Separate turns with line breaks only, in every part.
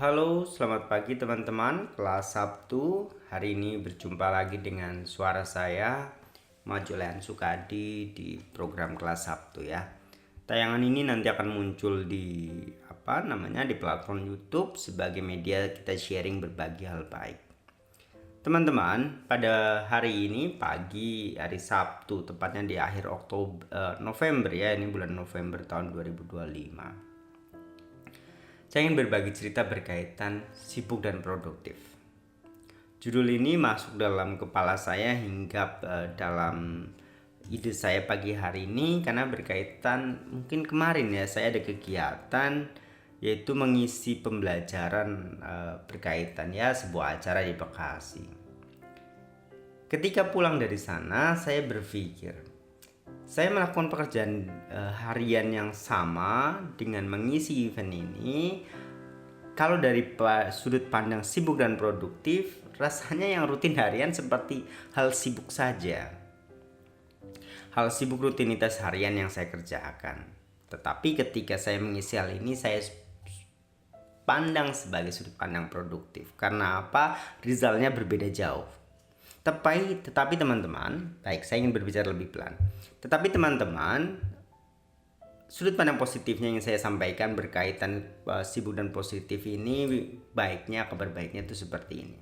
Halo, selamat pagi teman-teman. Kelas Sabtu. Hari ini berjumpa lagi dengan suara saya, Majolean Sukadi di program kelas Sabtu ya. Tayangan ini nanti akan muncul di di platform YouTube sebagai media kita sharing berbagi hal baik. Teman-teman, pada hari ini pagi hari Sabtu, tepatnya di akhir November ya, ini bulan November tahun 2025. Saya ingin berbagi cerita berkaitan sibuk dan produktif. Judul ini masuk dalam kepala saya hingga dalam ide saya pagi hari ini karena berkaitan mungkin kemarin ya saya ada kegiatan yaitu mengisi pembelajaran berkaitan ya sebuah acara di Bekasi. Ketika pulang dari sana saya berpikir saya melakukan pekerjaan harian yang sama dengan mengisi event ini. Kalau dari sudut pandang sibuk dan produktif, rasanya yang rutin harian seperti hal sibuk saja. Hal sibuk rutinitas harian yang saya kerjakan. Tetapi ketika saya mengisi hal ini, saya pandang sebagai sudut pandang produktif. Karena apa? Resultnya berbeda jauh. Tetapi teman-teman, baik saya ingin berbicara lebih pelan. Tetapi teman-teman, sudut pandang positifnya yang saya sampaikan berkaitan sibuk dan positif ini kabar baiknya itu seperti ini.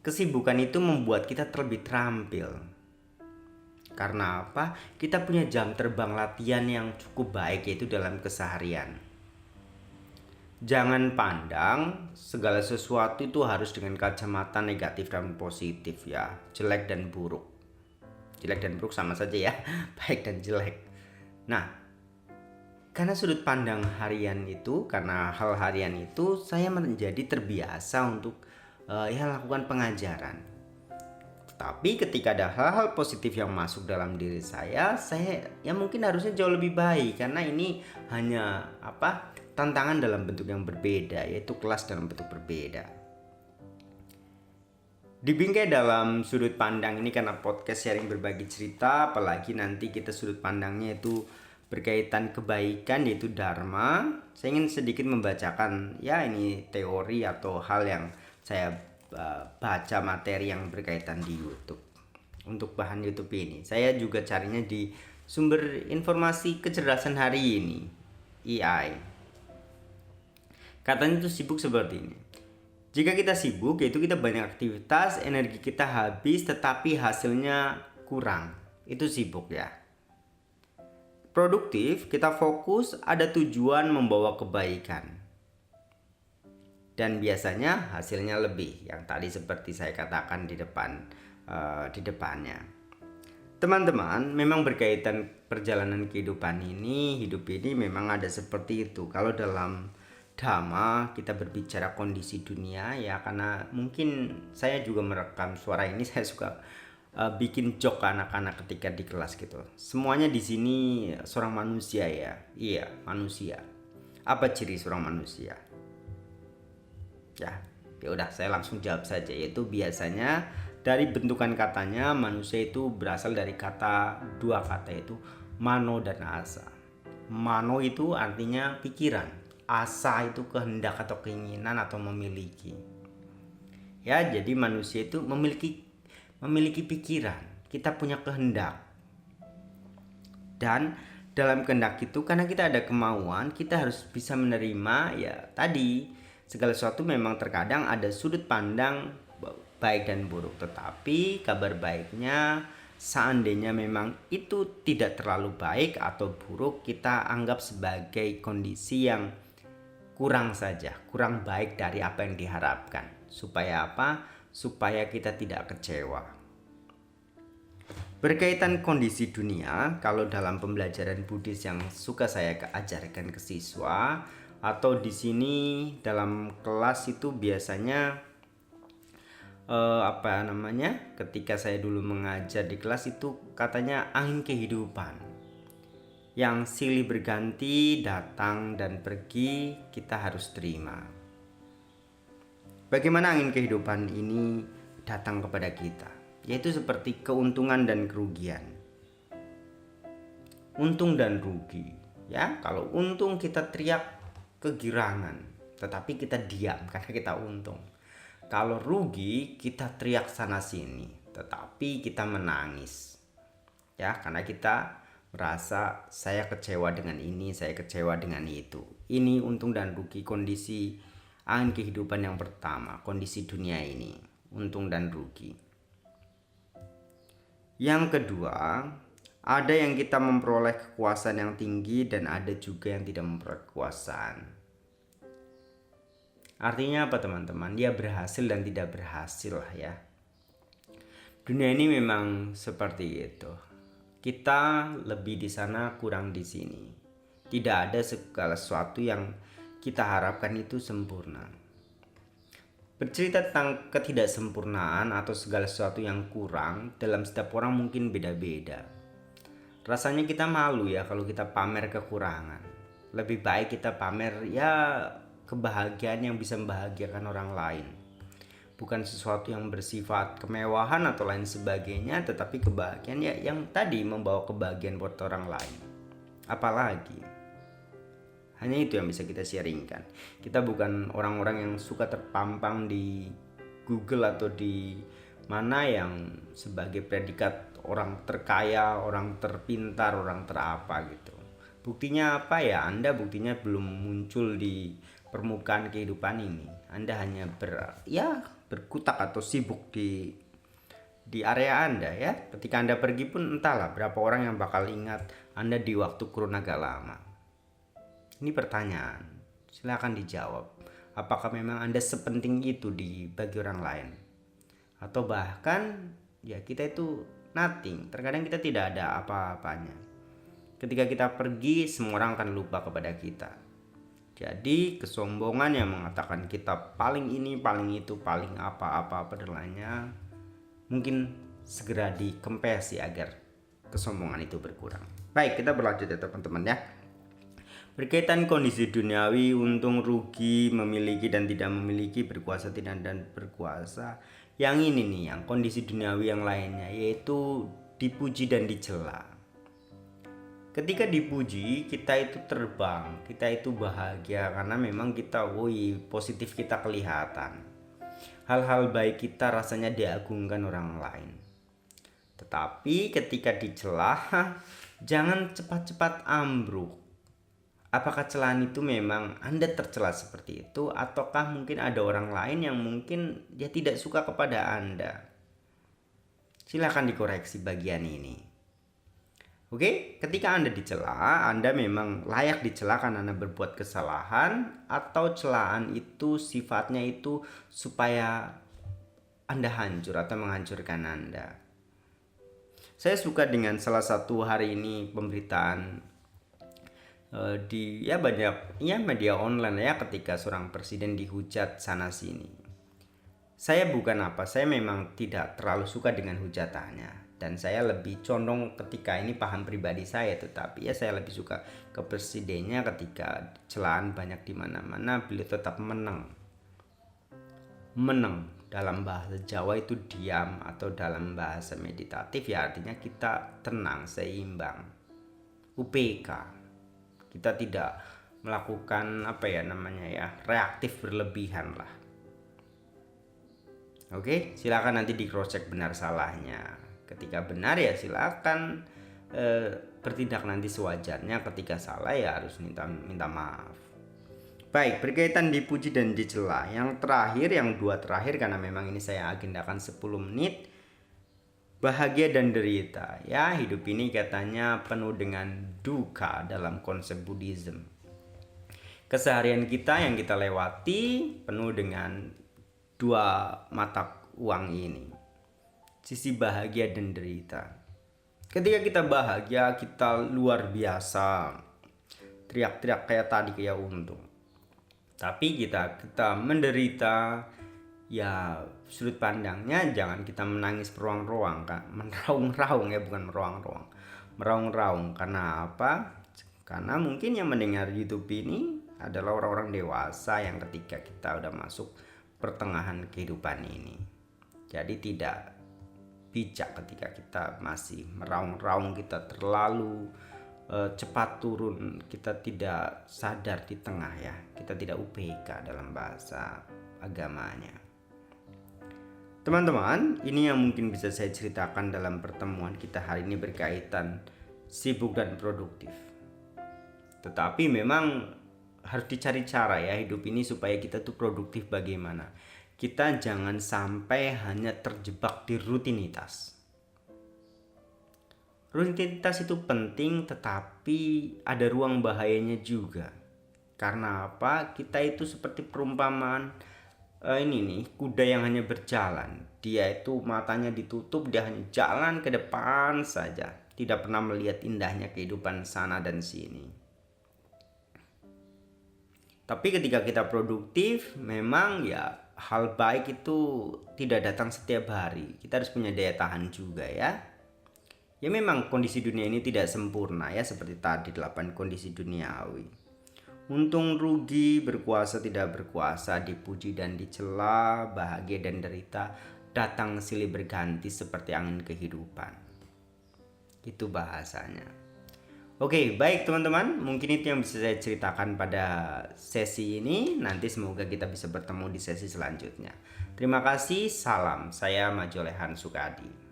Kesibukan itu membuat kita terlebih terampil. Karena apa? Kita punya jam terbang latihan yang cukup baik yaitu dalam keseharian. Jangan pandang segala sesuatu itu harus dengan kacamata negatif dan positif ya, jelek dan buruk. Jelek dan buruk sama saja ya, baik dan jelek. Nah, karena sudut pandang harian itu, karena hal harian itu, saya menjadi terbiasa untuk lakukan pengajaran. Tapi ketika ada hal-hal positif yang masuk dalam diri saya ya mungkin harusnya jauh lebih baik karena ini hanya tantangan dalam bentuk yang berbeda, yaitu kelas dalam bentuk berbeda. Dibingkai dalam sudut pandang ini karena podcast sharing berbagi cerita, apalagi nanti kita sudut pandangnya itu berkaitan kebaikan yaitu dharma. Saya ingin sedikit membacakan ya ini teori atau hal yang saya baca materi yang berkaitan di YouTube. Untuk bahan YouTube ini, saya juga carinya di sumber informasi kecerdasan hari ini, AI. Katanya itu sibuk seperti ini. Jika kita sibuk, yaitu kita banyak aktivitas, energi kita habis tetapi hasilnya kurang. Itu sibuk ya. Produktif, kita fokus, ada tujuan membawa kebaikan. Dan biasanya hasilnya lebih, yang tadi seperti saya katakan di depannya. Teman-teman, memang berkaitan perjalanan kehidupan ini, hidup ini memang ada seperti itu. Kalau dalam Dhamma kita berbicara kondisi dunia ya, karena mungkin saya juga merekam suara ini, saya suka bikin joke anak-anak ketika di kelas gitu. Semuanya di sini seorang manusia ya. Iya, manusia. Apa ciri seorang manusia? Ya udah saya langsung jawab saja, yaitu biasanya dari bentukan katanya manusia itu berasal dari dua kata yaitu mano dan asa. Mano itu artinya pikiran. Asa itu kehendak atau keinginan atau memiliki. Ya, jadi manusia itu memiliki pikiran. Kita punya kehendak. Dan dalam kehendak itu karena kita ada kemauan, kita harus bisa menerima ya tadi segala sesuatu memang terkadang ada sudut pandang baik dan buruk. Tetapi kabar baiknya seandainya memang itu tidak terlalu baik atau buruk, kita anggap sebagai kondisi yang kurang baik dari apa yang diharapkan. Supaya apa? Supaya kita tidak kecewa. Berkaitan kondisi dunia, kalau dalam pembelajaran Buddhis yang suka saya ajarkan ke siswa atau di sini dalam kelas itu biasanya ketika saya dulu mengajar di kelas itu katanya angin kehidupan. Yang silih berganti, datang dan pergi, kita harus terima. Bagaimana angin kehidupan ini datang kepada kita? Yaitu seperti keuntungan dan kerugian. Untung dan rugi. Ya, kalau untung kita teriak kegirangan. tetapi kita diam karena kita untung. Kalau rugi, kita teriak sana sini, tetapi kita menangis. Ya, karena kita merasa saya kecewa dengan ini, saya kecewa dengan itu. Ini untung dan rugi, kondisi angin kehidupan yang pertama, kondisi dunia ini, untung dan rugi. Yang kedua, ada yang kita memperoleh kekuasaan yang tinggi dan ada juga yang tidak memperoleh kekuasaan. Artinya apa teman-teman? Dia berhasil dan tidak berhasil lah ya. Dunia ini memang seperti itu. Kita lebih di sana, kurang di sini. Tidak ada segala sesuatu yang kita harapkan itu sempurna. Bercerita tentang ketidaksempurnaan atau segala sesuatu yang kurang dalam setiap orang mungkin beda-beda. Rasanya kita malu ya kalau kita pamer kekurangan. Lebih baik kita pamer ya kebahagiaan yang bisa membahagiakan orang lain. Bukan sesuatu yang bersifat kemewahan atau lain sebagainya, tetapi kebahagiaan ya yang tadi membawa kebahagiaan buat orang lain. Apalagi hanya itu yang bisa kita sharingkan. Kita bukan orang-orang yang suka terpampang di Google atau di mana yang sebagai predikat orang terkaya, orang terpintar, orang terapa gitu. Buktinya apa ya? Anda buktinya belum muncul di permukaan kehidupan ini. Anda hanya berkutak atau sibuk di area Anda ya. Ketika Anda pergi pun entahlah berapa orang yang bakal ingat Anda di waktu kurun agak lama. Ini pertanyaan, silakan dijawab. Apakah memang Anda sepenting itu bagi orang lain? Atau bahkan ya kita itu nothing, terkadang kita tidak ada apa-apanya. Ketika kita pergi, semua orang akan lupa kepada kita. Jadi kesombongan yang mengatakan kita paling ini, paling itu, paling apa-apa lainnya, mungkin segera dikempes ya agar kesombongan itu berkurang. Baik, kita berlanjut ya teman-teman ya. Berkaitan kondisi duniawi, untung rugi, memiliki dan tidak memiliki, berkuasa tidak dan berkuasa. Yang ini nih, yang kondisi duniawi yang lainnya, yaitu dipuji dan dicela. Ketika dipuji, kita itu terbang, kita itu bahagia karena memang kita, positif kita kelihatan. Hal-hal baik kita rasanya diagungkan orang lain. Tetapi ketika dicela, jangan cepat-cepat ambruk. Apakah celaan itu memang Anda tercela seperti itu, ataukah mungkin ada orang lain yang mungkin dia tidak suka kepada Anda? Silakan dikoreksi bagian ini. Oke, ketika Anda dicela, Anda memang layak dicela karena Anda berbuat kesalahan, atau celaan itu sifatnya itu supaya Anda hancur atau menghancurkan Anda. Saya suka dengan salah satu hari ini pemberitaan di banyak media online ya, ketika seorang presiden dihujat sana sini. Saya memang tidak terlalu suka dengan hujatannya, dan saya lebih condong ketika ini paham pribadi saya, tetapi ya saya lebih suka ke presidennya ketika celaan banyak di mana-mana, beliau tetap menang. Dalam bahasa Jawa itu diam, atau dalam bahasa meditatif ya artinya kita tenang, seimbang. UPK. Kita tidak melakukan reaktif berlebihan lah. Oke, silakan nanti di cross check benar salahnya. Ketika benar ya silakan bertindak nanti sewajarnya, ketika salah ya harus minta maaf. Baik, berkaitan dipuji dan dicela. Yang terakhir, yang dua terakhir karena memang ini saya agendakan 10 menit. Bahagia dan derita ya, hidup ini katanya penuh dengan duka dalam konsep Buddhism. Keseharian kita yang kita lewati penuh dengan dua mata uang ini, sisi bahagia dan derita. Ketika kita bahagia, kita luar biasa, teriak-teriak kayak tadi kayak untung. Tapi kita menderita, ya sudut pandangnya jangan kita menangis meruang-ruang, kan, meraung-raung ya, bukan meruang-ruang, meraung-raung. Karena apa? Karena mungkin yang mendengar YouTube ini adalah orang-orang dewasa yang ketika kita udah masuk pertengahan kehidupan ini. Jadi tidak bijak ketika kita masih meraung-raung, kita terlalu cepat turun, kita tidak sadar di tengah ya, kita tidak UPK dalam bahasa agamanya. Teman-teman, ini yang mungkin bisa saya ceritakan dalam pertemuan kita hari ini berkaitan sibuk dan produktif. Tetapi memang harus dicari cara ya hidup ini supaya kita tuh produktif bagaimana. Kita jangan sampai hanya terjebak di rutinitas. Rutinitas itu penting, tetapi ada ruang bahayanya juga. Karena apa? Kita itu seperti perumpamaan ini nih, kuda yang hanya berjalan. Dia itu matanya ditutup, dia hanya jalan ke depan saja, tidak pernah melihat indahnya kehidupan sana dan sini. Tapi ketika kita produktif, memang ya hal baik itu tidak datang setiap hari. Kita harus punya daya tahan juga ya. Ya memang kondisi dunia ini tidak sempurna ya, seperti tadi 8 kondisi duniawi. Untung rugi, berkuasa tidak berkuasa, dipuji dan dicela, bahagia dan derita, datang silih berganti seperti angin kehidupan. Itu bahasanya. Oke, baik teman-teman, mungkin itu yang bisa saya ceritakan pada sesi ini. Nanti semoga kita bisa bertemu di sesi selanjutnya. Terima kasih, salam. Saya Majolehan Sukadi.